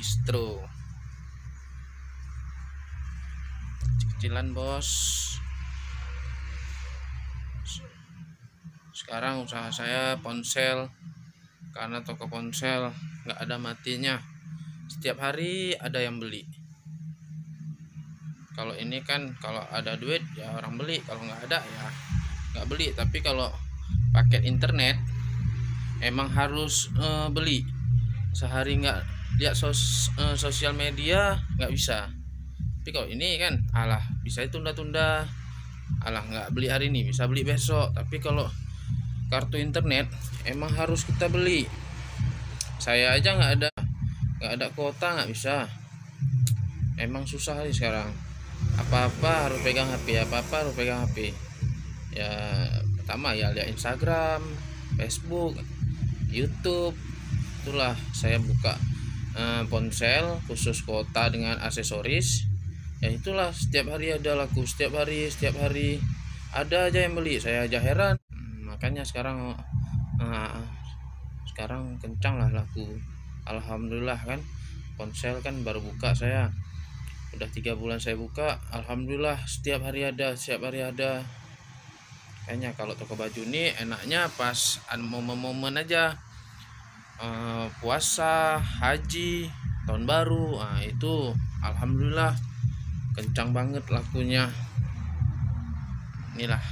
Distro. Kecilan bos. Sekarang usaha saya ponsel, karena toko ponsel nggak ada matinya, setiap hari ada yang beli. Kalau ini kan kalau ada duit ya orang beli, kalau nggak ada ya nggak beli. Tapi kalau paket internet emang harus beli. Sehari nggak lihat sosial media nggak bisa. Tapi kalau ini kan alah bisa tunda-tunda, alah nggak beli hari ini bisa beli besok. Tapi kalau kartu internet emang harus kita beli. Saya aja nggak ada kuota, nggak bisa. Emang susah nih sekarang, apa-apa harus pegang HP, apa-apa harus pegang HP. Ya pertama ya lihat Instagram, Facebook, YouTube. Itulah saya buka ponsel khusus kuota dengan aksesoris. Ya itulah setiap hari ada laku, setiap hari ada aja yang beli. Saya aja heran. Makanya sekarang kencang lah laku. Alhamdulillah kan, ponsel kan baru buka saya, udah 3 bulan saya buka. Alhamdulillah setiap hari ada. Kayaknya kalau toko baju ini enaknya pas momen-momen aja, puasa, haji, tahun baru. Nah itu alhamdulillah kencang banget lakunya. Inilah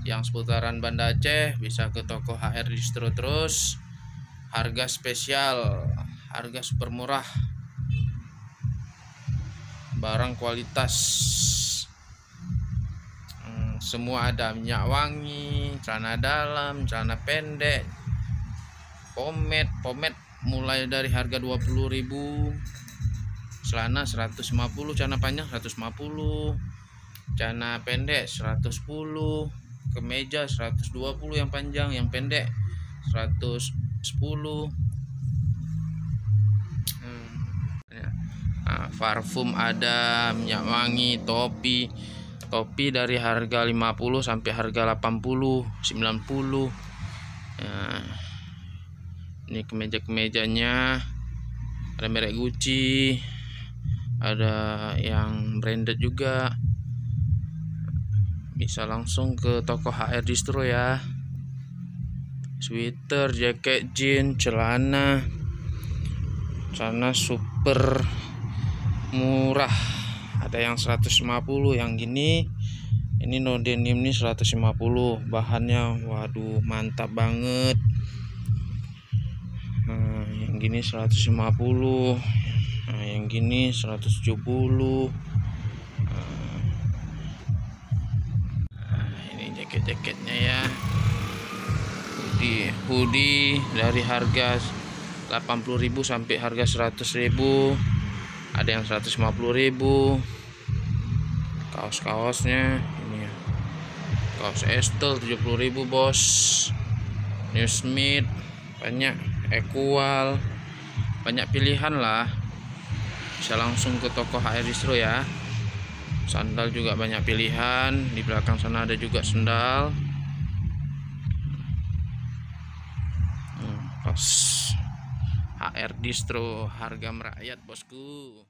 yang seputaran Banda Aceh bisa ke toko HR Distro terus. Harga spesial, harga super murah, barang kualitas, semua ada. Minyak wangi, celana dalam, celana pendek, pomade mulai dari harga 20.000, celana 150, celana panjang 150, celana pendek 110, kemeja 120 yang panjang, yang pendek 110. Parfum ada, minyak wangi, topi dari harga 50 sampai harga 80, 90. Ini kemejanya ada merek Gucci, ada yang branded juga. Bisa langsung ke toko HR Distro ya. Sweater, jaket, jeans, celana super murah. Ada yang 150, yang gini ini no denim nih 150. Bahannya waduh mantap banget. Yang gini 150. Yang gini 170. Ini jaket-jaketnya ya. Hoodie dari harga 80.000 sampai harga 100.000. Ada yang 150.000. Kaos-kaosnya ini ya. Kaos Estel 70.000 bos. New Smith banyak, Equal banyak pilihan lah. Bisa langsung ke toko HR Distro ya. Sandal juga banyak pilihan. Di belakang sana ada juga sandal. HR Distro, harga merakyat bosku.